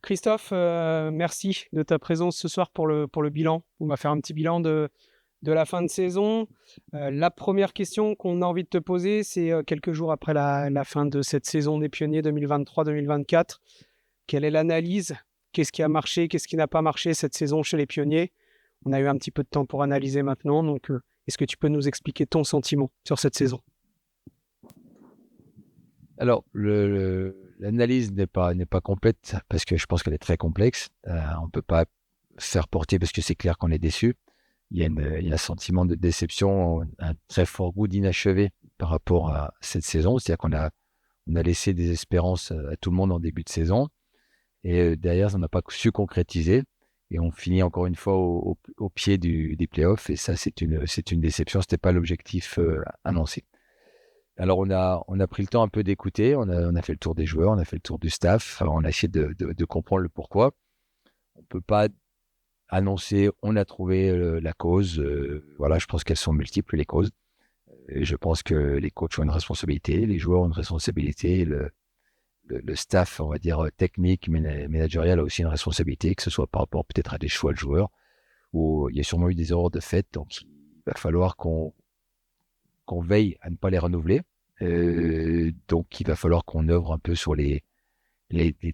Christophe, merci de ta présence ce soir pour le bilan. On va faire un petit bilan de la fin de saison. La première question qu'on a envie de te poser, c'est quelques jours après la fin de cette saison des Pionniers 2023-2024. Quelle est l'analyse? Qu'est-ce qui a marché? Qu'est-ce qui n'a pas marché cette saison chez les Pionniers? On a eu un petit peu de temps pour analyser maintenant, donc est-ce que tu peux nous expliquer ton sentiment sur cette saison? Alors, l'analyse n'est pas complète parce que je pense qu'elle est très complexe. On ne peut pas faire porter parce que c'est clair qu'on est déçu. Il y a un sentiment de déception, un très fort goût d'inachevé par rapport à cette saison. C'est-à-dire qu'on a laissé des espérances à tout le monde en début de saison et derrière, on n'a pas su concrétiser et on finit encore une fois au pied des playoffs et ça, c'est une déception. Ce n'était pas l'objectif annoncé. Alors, on a pris le temps un peu d'écouter, on a fait le tour des joueurs, on a fait le tour du staff, on a essayé de comprendre le pourquoi. On ne peut pas annoncer, on a trouvé la cause. Voilà, je pense qu'elles sont multiples, les causes. Et je pense que les coachs ont une responsabilité, les joueurs ont une responsabilité, le staff, on va dire, technique, managérial a aussi une responsabilité, que ce soit par rapport peut-être à des choix de joueurs, où il y a sûrement eu des erreurs de fait, donc il va falloir qu'on veille à ne pas les renouveler. Donc, il va falloir qu'on œuvre un peu sur les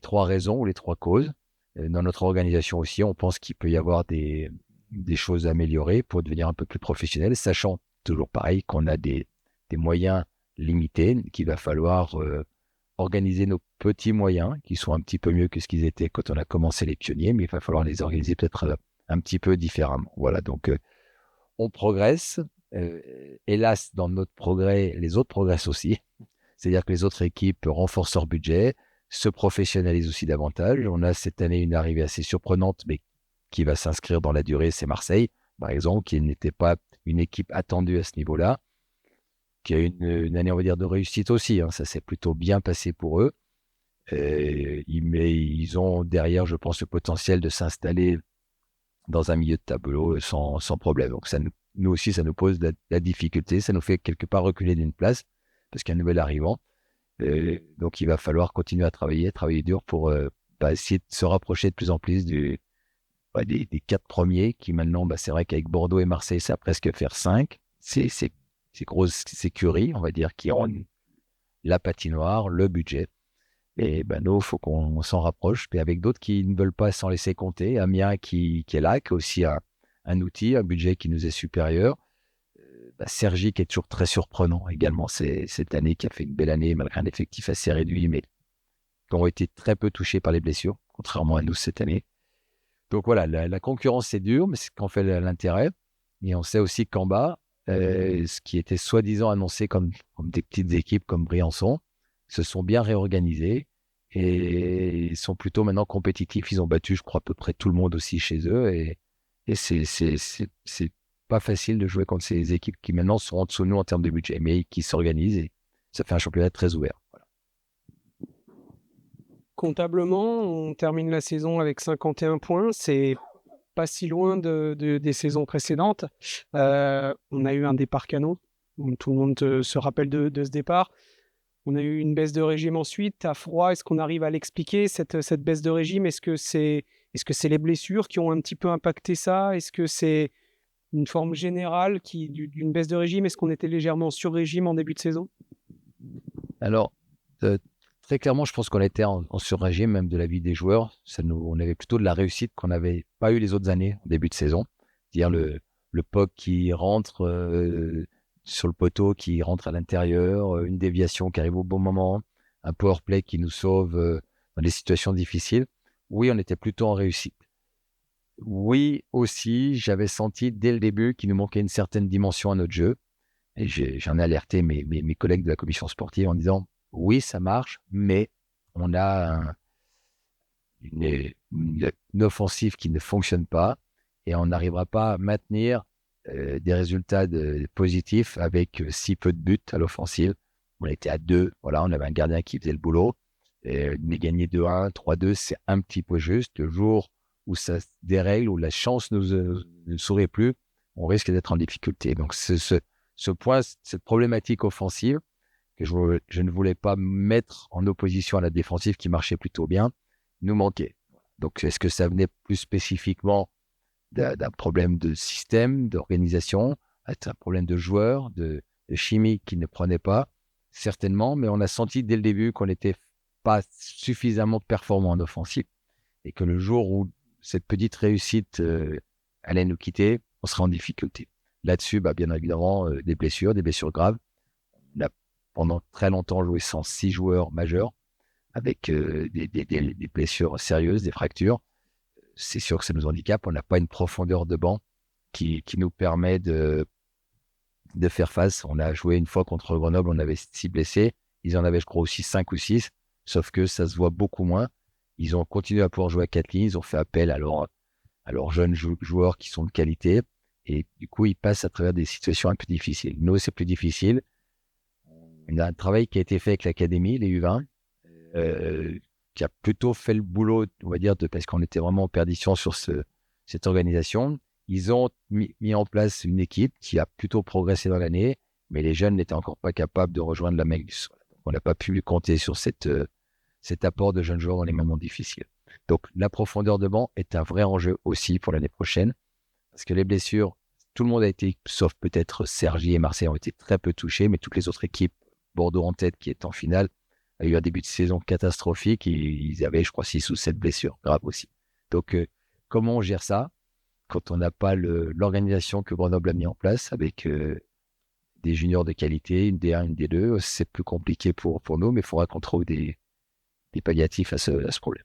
trois raisons ou les trois causes. Dans notre organisation aussi, on pense qu'il peut y avoir des choses à améliorer pour devenir un peu plus professionnel, sachant toujours pareil qu'on a des moyens limités, qu'il va falloir organiser nos petits moyens, qui sont un petit peu mieux que ce qu'ils étaient quand on a commencé les pionniers, mais il va falloir les organiser peut-être un petit peu différemment. Voilà, donc on progresse. Hélas, dans notre progrès, les autres progressent aussi. C'est-à-dire que les autres équipes renforcent leur budget, se professionnalisent aussi davantage. On a cette année une arrivée assez surprenante, mais qui va s'inscrire dans la durée, c'est Marseille, par exemple, qui n'était pas une équipe attendue à ce niveau-là, qui a une année, on va dire, de réussite aussi. Ça s'est plutôt bien passé pour eux. Mais ils ont derrière, je pense, le potentiel de s'installer dans un milieu de tableau sans problème. Donc, nous aussi, ça nous pose la difficulté. Ça nous fait quelque part reculer d'une place parce qu'il y a un nouvel arrivant. Donc, il va falloir continuer à travailler dur pour essayer de se rapprocher de plus en plus des quatre premiers qui maintenant, c'est vrai qu'avec Bordeaux et Marseille, ça va presque faire 5. C'est grosses écuries, on va dire, qui ont la patinoire, le budget. Et nous, il faut qu'on s'en rapproche. Et avec d'autres qui ne veulent pas s'en laisser compter. Amiens qui est là, qui a aussi un outil, un budget qui nous est supérieur. Cergy qui est toujours très surprenant également cette année, qui a fait une belle année malgré un effectif assez réduit, mais qui ont été très peu touchés par les blessures, contrairement à nous cette année. Donc voilà, la concurrence c'est dur, mais c'est ce qu'en fait l'intérêt. Et on sait aussi qu'en bas, ce qui était soi-disant annoncé comme des petites équipes comme Briançon, se sont bien réorganisés et sont plutôt maintenant compétitifs. Ils ont battu, je crois, à peu près tout le monde aussi chez eux. Et c'est pas facile de jouer contre ces équipes qui maintenant sont en dessous de nous en termes de budget, mais qui s'organisent et ça fait un championnat très ouvert. Voilà. Comptablement, on termine la saison avec 51 points. C'est pas si loin des saisons précédentes. On a eu un départ canon. Tout le monde se rappelle de ce départ. On a eu une baisse de régime ensuite. À froid, est-ce qu'on arrive à l'expliquer, cette baisse de régime? Est-ce que c'est les blessures qui ont un petit peu impacté ça? Est-ce que c'est une forme générale d'une baisse de régime? Est-ce qu'on était légèrement sur régime en début de saison? Alors, euh, très clairement, je pense qu'on était en sur-régime, même de la vie des joueurs. On avait plutôt de la réussite qu'on n'avait pas eu les autres années en début de saison. C'est-à-dire le puck qui rentre sur le poteau, qui rentre à l'intérieur, une déviation qui arrive au bon moment, un power play qui nous sauve dans des situations difficiles. Oui, on était plutôt en réussite. Oui, aussi, j'avais senti dès le début qu'il nous manquait une certaine dimension à notre jeu. Et j'en ai alerté mes collègues de la commission sportive en disant oui, ça marche, mais on a une offensive qui ne fonctionne pas et on n'arrivera pas à maintenir des résultats positifs avec si peu de buts à l'offensive. On était à 2, voilà, on avait un gardien qui faisait le boulot. Mais gagner 2-1, 3-2, c'est un petit peu juste. Le jour où ça se dérègle, où la chance ne sourit plus, on risque d'être en difficulté. Donc, ce point, cette problématique offensive que je ne voulais pas mettre en opposition à la défensive qui marchait plutôt bien, nous manquait. Donc, est-ce que ça venait plus spécifiquement d'un problème de système, d'organisation, un problème de joueurs, de chimie qui ne prenait pas? Certainement, mais on a senti dès le début qu'on n'était pas suffisamment performant en offensive et que le jour où cette petite réussite allait nous quitter, on serait en difficulté. Là-dessus, bien évidemment, des blessures graves. On a pendant très longtemps joué sans 6 joueurs majeurs avec des blessures sérieuses, des fractures. C'est sûr que ça nous handicape. On n'a pas une profondeur de banc qui nous permet de faire face. On a joué une fois contre Grenoble, on avait 6 blessés. Ils en avaient, je crois, aussi 5 ou 6, sauf que ça se voit beaucoup moins. Ils ont continué à pouvoir jouer à 4 lignes. Ils ont fait appel à leurs jeunes joueurs qui sont de qualité. Et du coup, ils passent à travers des situations un peu difficiles. Nous, c'est plus difficile. On a un travail qui a été fait avec l'académie, les U20, qui a plutôt fait le boulot, on va dire, parce qu'on était vraiment en perdition sur cette organisation. Ils ont mis en place une équipe qui a plutôt progressé dans l'année, mais les jeunes n'étaient encore pas capables de rejoindre la Magnus. On n'a pas pu compter sur cet apport de jeunes joueurs dans les moments difficiles. Donc, la profondeur de banc est un vrai enjeu aussi pour l'année prochaine, parce que les blessures, tout le monde a été, sauf peut-être Cergy et Marseille, ont été très peu touchés, mais toutes les autres équipes, Bordeaux en tête, qui est en finale, a eu un début de saison catastrophique. Ils avaient, je crois, 6 ou 7 blessures graves aussi. Donc, comment on gère ça quand on n'a pas l'organisation que Grenoble a mis en place avec des juniors de qualité, une D1, une D2? C'est plus compliqué pour nous, mais il faudra qu'on trouve des palliatifs à ce problème.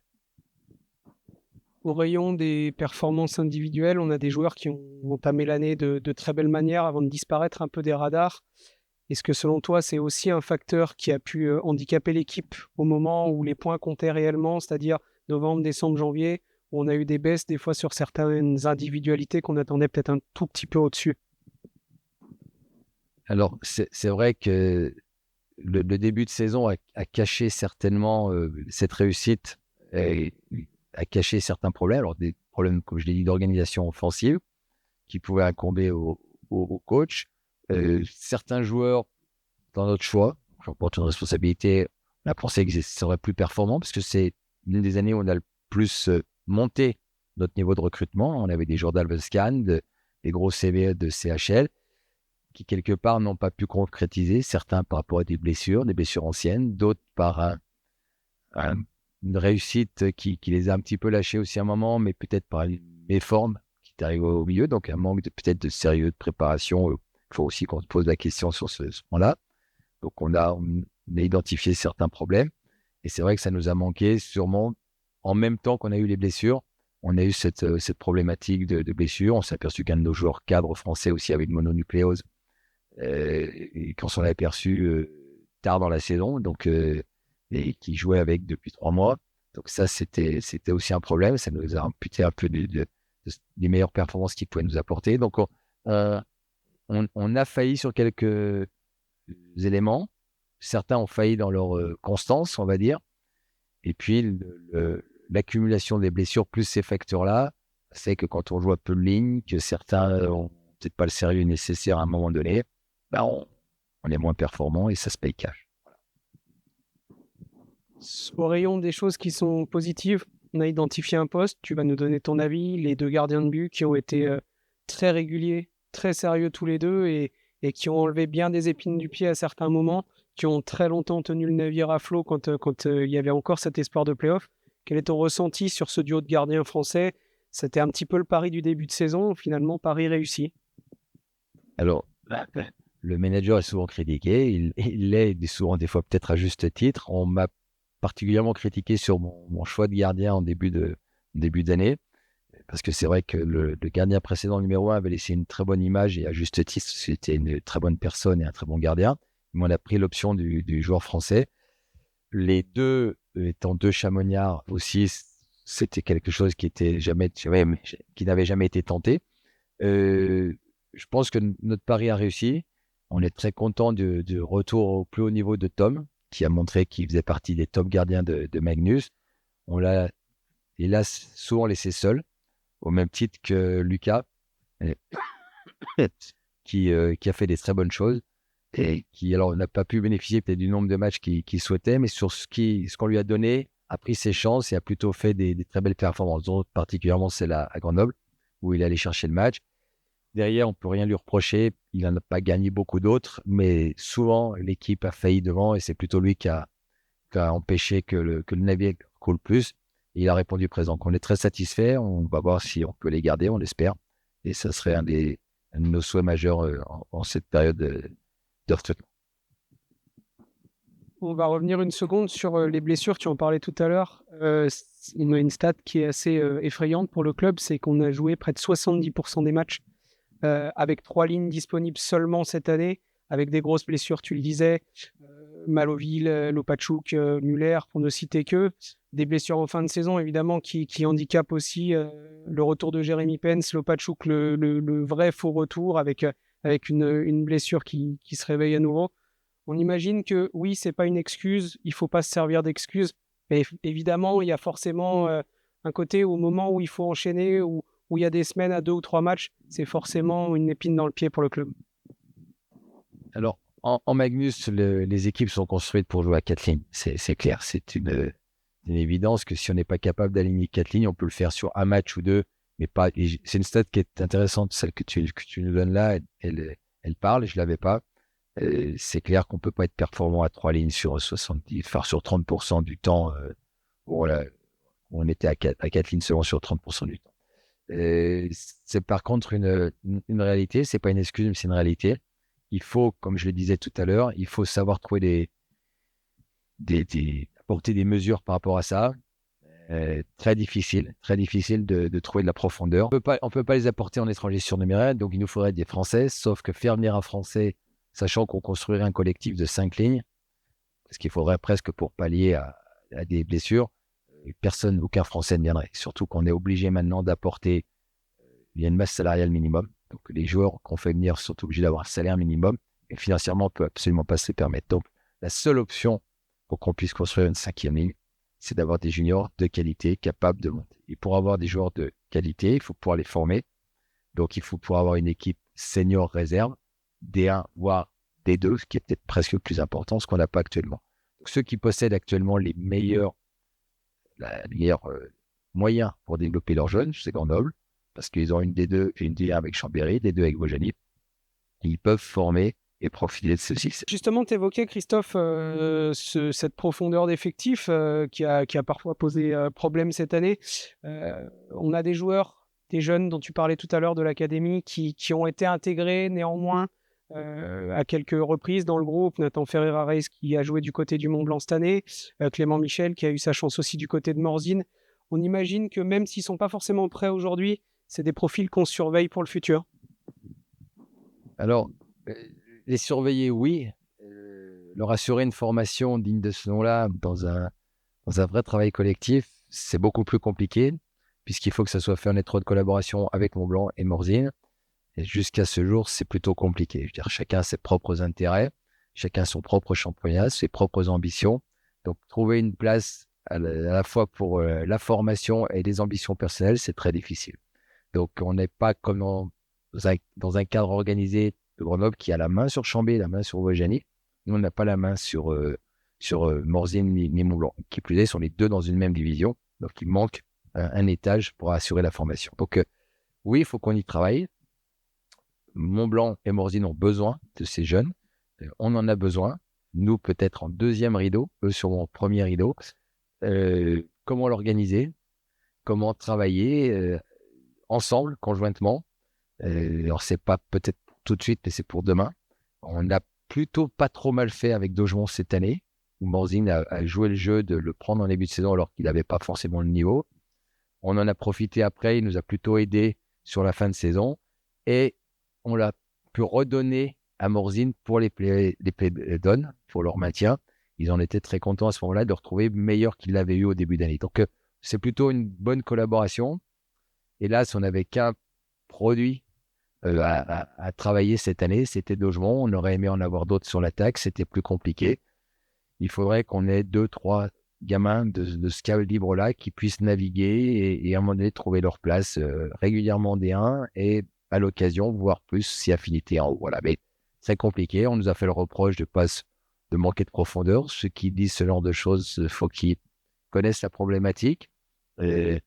Au rayon des performances individuelles, on a des joueurs qui ont entamé l'année de très belle manière avant de disparaître un peu des radars. Est-ce que selon toi, c'est aussi un facteur qui a pu handicaper l'équipe au moment où les points comptaient réellement, c'est-à-dire novembre, décembre, janvier, où on a eu des baisses des fois sur certaines individualités qu'on attendait peut-être un tout petit peu au-dessus? Alors, c'est vrai que le début de saison a caché certainement cette réussite et a caché certains problèmes. Alors, des problèmes, comme je l'ai dit, d'organisation offensive qui pouvaient incomber au coach. Certains joueurs, dans notre choix, j'en porte une responsabilité, on a pensé qu'ils seraient plus performants parce que c'est l'une des années où on a le plus monté notre niveau de recrutement. On avait des joueurs d'Alvescan, des gros CV de CHL qui, quelque part, n'ont pas pu concrétiser, certains par rapport à des blessures anciennes, d'autres par une réussite qui les a un petit peu lâchés aussi à un moment, mais peut-être par une méforme qui est arrivée au milieu, donc un manque peut-être de sérieux de préparation. Il faut aussi qu'on se pose la question sur ce point-là. Donc, on a identifié certains problèmes, et c'est vrai que ça nous a manqué sûrement en même temps qu'on a eu les blessures. On a eu cette problématique de blessures. On s'est aperçu qu'un de nos joueurs cadres français aussi avait une mononucléose, et qu'on s'en est aperçu tard dans la saison, donc et qui jouait avec depuis 3 mois. Donc ça, c'était aussi un problème. Ça nous a amputé un peu des meilleures performances qu'il pouvait nous apporter. Donc on a failli sur quelques éléments. Certains ont failli dans leur constance, on va dire. Et puis l'accumulation des blessures plus ces facteurs-là, c'est que quand on joue à peu de lignes, que certains n'ont peut-être pas le sérieux nécessaire à un moment donné, on est moins performant et ça se paye cash. Au rayon des choses qui sont positives, on a identifié un poste, tu vas nous donner ton avis, les 2 gardiens de but qui ont été très réguliers, très sérieux tous les deux et qui ont enlevé bien des épines du pied à certains moments, qui ont très longtemps tenu le navire à flot quand il y avait encore cet espoir de play-off. Quel est ton ressenti sur ce duo de gardiens français? C'était un petit peu le pari du début de saison, finalement pari réussi. Alors, le manager est souvent critiqué, il l'est souvent des fois peut-être à juste titre. On m'a particulièrement critiqué sur mon choix de gardien en début d'année, parce que c'est vrai que le gardien précédent numéro 1 avait laissé une très bonne image et à juste titre, c'était une très bonne personne et un très bon gardien. Mais on a pris l'option du joueur français. Les deux étant 2 chamoniards aussi, c'était quelque chose qui n'avait jamais été tenté. Je pense que notre pari a réussi. On est très content du retour au plus haut niveau de Tom, qui a montré qu'il faisait partie des top gardiens de Magnus. On l'a, hélas, souvent laissé seul, au même titre que Lucas, qui a fait des très bonnes choses et qui, alors, n'a pas pu bénéficier peut-être du nombre de matchs qu'il souhaitait, mais sur ce qu'on lui a donné, a pris ses chances et a plutôt fait des très belles performances, dont particulièrement celle à Grenoble, où il allait chercher le match. Derrière, on ne peut rien lui reprocher. Il n'en a pas gagné beaucoup d'autres, mais souvent, l'équipe a failli devant et c'est plutôt lui qui a empêché que le navire coule plus. Et il a répondu présent. Donc, on est très satisfait. On va voir si on peut les garder, on l'espère. Et ça serait un de nos souhaits majeurs en cette période de recrutement. On va revenir une seconde sur les blessures. Tu en parlais tout à l'heure. On a une stat qui est assez effrayante pour le club, c'est qu'on a joué près de 70% des matchs avec 3 lignes disponibles seulement cette année, avec des grosses blessures, tu le disais, Malovil, Lopachuk, Muller, pour ne citer que. Des blessures en fin de saison, évidemment, qui handicapent aussi le retour de Jérémy Pence, Lopachuk, le vrai faux retour, avec une blessure qui se réveille à nouveau. On imagine que oui, c'est pas une excuse, il faut pas se servir d'excuse, mais évidemment, il y a forcément un côté au moment où il faut enchaîner, où il y a des semaines à 2 ou 3 matchs, c'est forcément une épine dans le pied pour le club. Alors, en Magnus, les équipes sont construites pour jouer à 4 lignes. C'est clair, c'est une évidence que si on n'est pas capable d'aligner 4 lignes, on peut le faire sur un match ou deux, mais pas. C'est une stat qui est intéressante, celle que tu nous donnes là, elle parle, je ne l'avais pas. C'est clair qu'on ne peut pas être performant à 3 lignes sur 70, enfin sur 30% du temps. Voilà, on était à 4 lignes seulement sur 30% du temps. C'est par contre une réalité, c'est pas une excuse, mais c'est une réalité. Il faut, comme je le disais tout à l'heure, il faut savoir trouver apporter des mesures par rapport à ça. Très difficile de trouver de la profondeur. On peut pas les apporter en étranger surnuméraire, donc il nous faudrait des Français, sauf que faire venir un Français, sachant qu'on construirait un collectif de 5 lignes, parce qu'il faudrait presque pour pallier à des blessures, aucun Français ne viendrait. Surtout qu'on est obligé maintenant d'apporter, il y a une masse salariale minimum, donc les joueurs qu'on fait venir sont obligés d'avoir un salaire minimum, et financièrement, on ne peut absolument pas se les permettre. Donc, la seule option pour qu'on puisse construire une 5e ligne, c'est d'avoir des juniors de qualité capables de monter. Et pour avoir des joueurs de qualité, il faut pouvoir les former. Donc, il faut pouvoir avoir une équipe senior réserve, D1, voire D2, ce qui est peut-être presque le plus important, ce qu'on n'a pas actuellement. Donc, ceux qui possèdent actuellement les meilleurs moyens pour développer leurs jeunes, c'est Grenoble, parce qu'ils ont une D2 et une D1 avec Chambéry, D2 avec Vaujany. Ils peuvent former et profiter de ceci. Justement, tu évoquais, Christophe, cette profondeur d'effectif qui a parfois posé problème cette année. On a des joueurs, des jeunes dont tu parlais tout à l'heure de l'académie, qui ont été intégrés néanmoins à quelques reprises dans le groupe. Nathan Ferreira-Reis qui a joué du côté du Mont-Blanc cette année, Clément Michel qui a eu sa chance aussi du côté de Morzine. On imagine que même s'ils ne sont pas forcément prêts aujourd'hui, c'est des profils qu'on surveille pour le futur. Alors, les surveiller, oui. Leur assurer une formation digne de ce nom-là dans un vrai travail collectif, c'est beaucoup plus compliqué, puisqu'il faut que ça soit fait en étroite collaboration avec Mont-Blanc et Morzine. Et jusqu'à ce jour, c'est plutôt compliqué. Je veux dire, chacun a ses propres intérêts, chacun son propre championnat, ses propres ambitions. Donc, trouver une place à la fois pour la formation et les ambitions personnelles, c'est très difficile. Donc, on n'est pas comme dans un cadre organisé de Grenoble qui a la main sur Chambé, la main sur Vaujany. Nous, on n'a pas la main sur Morzine ni Mont-Blanc. Qui plus est, sont les deux dans une même division. Donc, il manque un étage pour assurer la formation. Donc, oui, il faut qu'on y travaille. Mont-Blanc et Morzine ont besoin de ces jeunes. On en a besoin. Nous, peut-être en 2e rideau, eux sur mon 1er rideau. Comment l'organiser? Comment travailler ensemble, conjointement? Alors, c'est pas peut-être tout de suite, mais c'est pour demain. On a plutôt pas trop mal fait avec Daugemont cette année, où Morzine a joué le jeu de le prendre en début de saison alors qu'il n'avait pas forcément le niveau. On en a profité après, il nous a plutôt aidé sur la fin de saison. Et on l'a pu redonner à Morzine pour les play-downs, pour leur maintien. Ils en étaient très contents à ce moment-là de retrouver meilleur qu'ils l'avaient eu au début d'année. Donc, c'est plutôt une bonne collaboration. Hélas, on n'avait qu'un produit à travailler cette année, c'était Daugemont. On aurait aimé en avoir d'autres sur l'attaque, c'était plus compliqué. Il faudrait qu'on ait 2-3 gamins de ce calibre-là qui puissent naviguer et à un moment donné trouver leur place régulièrement en D1 et à l'occasion, voire plus si affinité en haut. Voilà, mais c'est compliqué. On nous a fait le reproche de manquer de profondeur. Ceux qui disent ce genre de choses, faut qu'ils connaissent la problématique. Euh,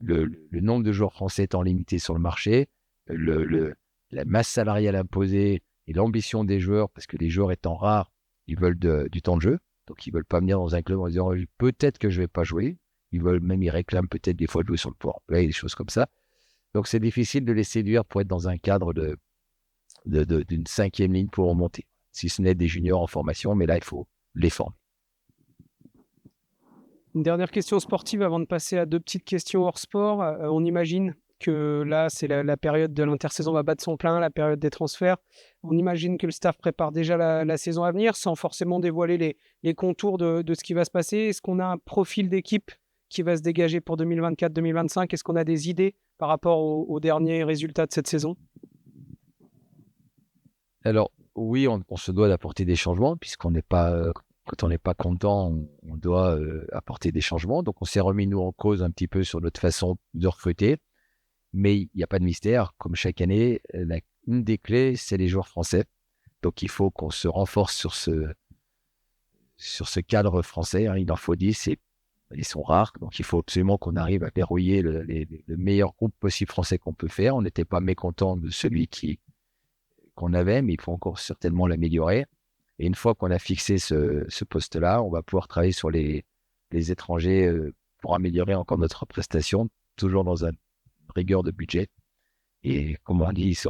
le nombre de joueurs français étant limité sur le marché, la masse salariale imposée et l'ambition des joueurs, parce que les joueurs étant rares, ils veulent du temps de jeu. Donc, ils ne veulent pas venir dans un club en disant peut-être que je ne vais pas jouer. Ils réclament peut-être des fois de jouer sur le powerplay, des choses comme ça. Donc, c'est difficile de les séduire pour être dans un cadre d'une cinquième ligne pour remonter. Si ce n'est des juniors en formation, mais là, il faut les former. Une dernière question sportive avant de passer à 2 petites questions hors sport. On imagine que là, c'est la période de l'intersaison va battre son plein, la période des transferts. On imagine que le staff prépare déjà la saison à venir sans forcément dévoiler les contours de ce qui va se passer. Est-ce qu'on a un profil d'équipe qui va se dégager pour 2024-2025? Est-ce qu'on a des idées par rapport aux derniers résultats de cette saison? Alors, oui, on se doit d'apporter des changements, puisqu'on n'est pas, quand on n'est pas content, on doit apporter des changements. Donc, on s'est remis, nous, en cause un petit peu sur notre façon de recruter. Mais il n'y a pas de mystère. Comme chaque année, une des clés, c'est les joueurs français. Donc, il faut qu'on se renforce sur ce cadre français. Il en faut 10 et ils sont rares. Donc, il faut absolument qu'on arrive à verrouiller le meilleur groupe possible français qu'on peut faire. On n'était pas mécontent de celui qu'on avait, mais il faut encore certainement l'améliorer. Et une fois qu'on a fixé ce poste-là, on va pouvoir travailler sur les étrangers pour améliorer encore notre prestation, toujours dans une rigueur de budget. Et comme on dit, de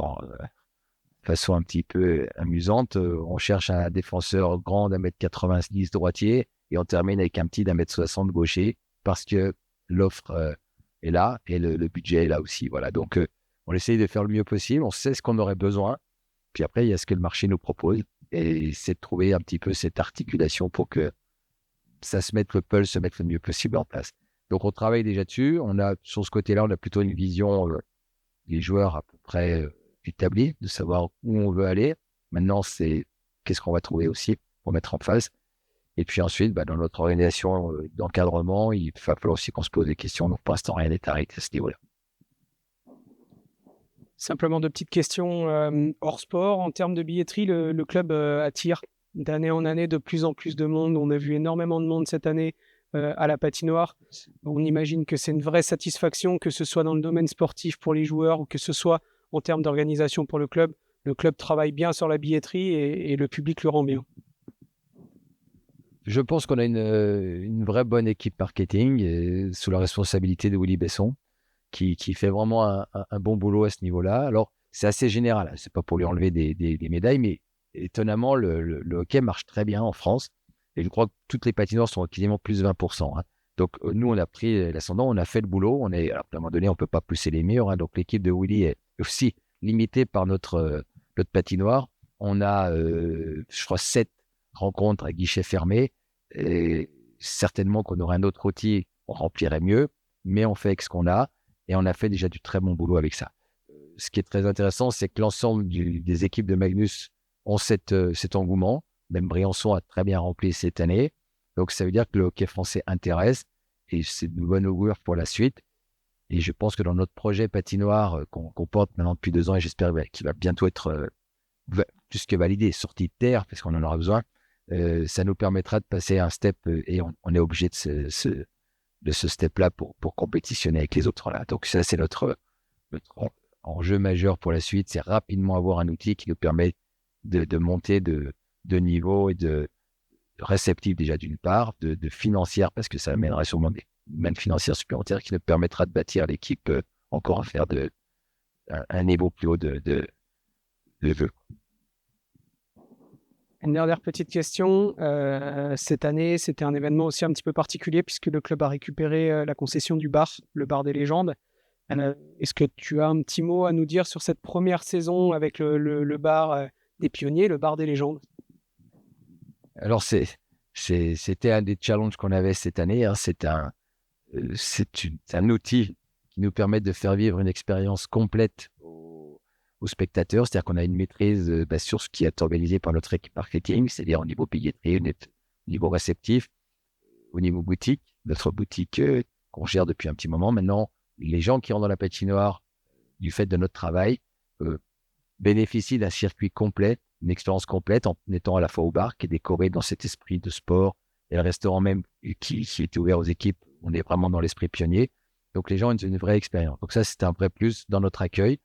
façon un petit peu amusante, on cherche un défenseur grand d'1m90 droitier et on termine avec un petit d'1m60 gaucher parce que l'offre est là et le budget est là aussi. Voilà. Donc, on essaye de faire le mieux possible. On sait ce qu'on aurait besoin. Puis après, il y a ce que le marché nous propose. Et c'est de trouver un petit peu cette articulation pour que le puzzle se mette le mieux possible en place. Donc, on travaille déjà dessus. Sur ce côté-là, on a plutôt une vision des joueurs à peu près établis, de savoir où on veut aller. Maintenant, c'est qu'est-ce qu'on va trouver aussi pour mettre en face. Et puis ensuite, dans notre organisation d'encadrement, il va falloir aussi qu'on se pose des questions. Donc, pour l'instant, rien n'est arrêté à ce niveau-là. Simplement 2 petites questions hors sport. En termes de billetterie, le club attire d'année en année de plus en plus de monde. On a vu énormément de monde cette année à la patinoire. On imagine que c'est une vraie satisfaction, que ce soit dans le domaine sportif pour les joueurs ou que ce soit en termes d'organisation pour le club. Le club travaille bien sur la billetterie et le public le rend bien. Je pense qu'on a une vraie bonne équipe marketing sous la responsabilité de Willy Besson, qui fait vraiment un bon boulot à ce niveau-là. Alors, c'est assez général. C'est pas pour lui enlever des médailles, mais étonnamment, le hockey marche très bien en France. Et je crois que toutes les patinoires sont quasiment plus 20%. Donc, nous, on a pris l'ascendant, on a fait le boulot. Alors, à un moment donné, on ne peut pas pousser les murs. Donc, l'équipe de Willy est aussi limitée par notre patinoire. On a, je crois, 7 rencontres à guichet fermé. Et certainement qu'on aurait un autre outil, on remplirait mieux. Mais on fait avec ce qu'on a. Et on a fait déjà du très bon boulot avec ça. Ce qui est très intéressant, c'est que l'ensemble des équipes de Magnus ont cet engouement. Même Briançon a très bien rempli cette année. Donc, ça veut dire que le hockey français intéresse et c'est de bonne augure pour la suite. Et je pense que dans notre projet patinoire qu'on porte maintenant depuis 2 ans, et j'espère qu'il va bientôt être plus que validé, sorti de terre, parce qu'on en aura besoin, ça nous permettra de passer un step et on est obligé de ce step-là pour compétitionner avec les autres là. Donc ça, c'est notre enjeu majeur pour la suite, c'est rapidement avoir un outil qui nous permet de monter de niveau et de réceptif déjà d'une part, de financière, parce que ça amènera sûrement des mannes financières supplémentaires qui nous permettra de bâtir l'équipe encore à faire un niveau plus haut de jeu. Une dernière petite question. Cette année, c'était un événement aussi un petit peu particulier puisque le club a récupéré la concession du bar, le bar des légendes. Est-ce que tu as un petit mot à nous dire sur cette première saison avec le bar des pionniers, le bar des légendes? Alors, c'était un des challenges qu'on avait cette année. C'est un outil qui nous permet de faire vivre une expérience complète aux spectateurs. C'est-à-dire qu'on a une maîtrise sur ce qui est organisé par notre équipe marketing, c'est-à-dire au niveau billetterie, au niveau réceptif, au niveau boutique. Notre boutique qu'on gère depuis un petit moment. Maintenant, les gens qui rentrent dans la patinoire, du fait de notre travail, bénéficient d'un circuit complet, une expérience complète en étant à la fois au bar qui est décoré dans cet esprit de sport et le restaurant même qui était ouvert aux équipes. On est vraiment dans l'esprit pionnier. Donc, les gens ont une vraie expérience. Donc, ça, c'était un vrai plus dans notre accueil.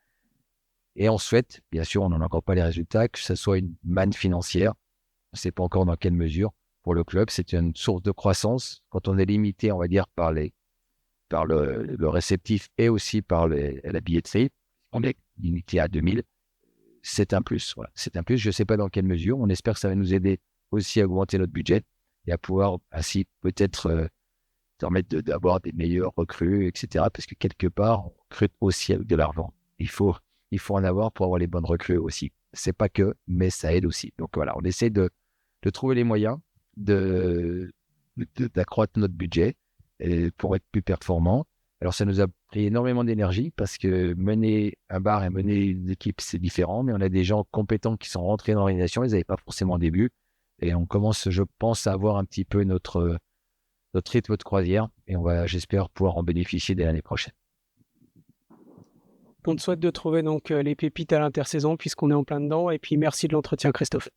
Et on souhaite, bien sûr, on n'en a encore pas les résultats, que ce soit une manne financière. On ne sait pas encore dans quelle mesure pour le club. C'est une source de croissance. Quand on est limité, on va dire, par le réceptif et aussi par la billetterie, on est limité à 2000. C'est un plus. Voilà. C'est un plus. Je ne sais pas dans quelle mesure. On espère que ça va nous aider aussi à augmenter notre budget et à pouvoir ainsi peut-être permettre d'avoir des meilleurs recrues, etc. Parce que quelque part, on recrute aussi avec de l'argent. Il faut en avoir pour avoir les bonnes recrues aussi. C'est pas que, mais ça aide aussi. Donc voilà, on essaie de trouver les moyens d'accroître notre budget pour être plus performant. Alors, ça nous a pris énormément d'énergie parce que mener un bar et mener une équipe, c'est différent, mais on a des gens compétents qui sont rentrés dans l'organisation, ils n'avaient pas forcément au début. Et on commence, je pense, à avoir un petit peu notre rythme de croisière et on va, j'espère, pouvoir en bénéficier dès l'année prochaine. On te souhaite de trouver donc les pépites à l'intersaison puisqu'on est en plein dedans. Et puis merci de l'entretien, Christophe.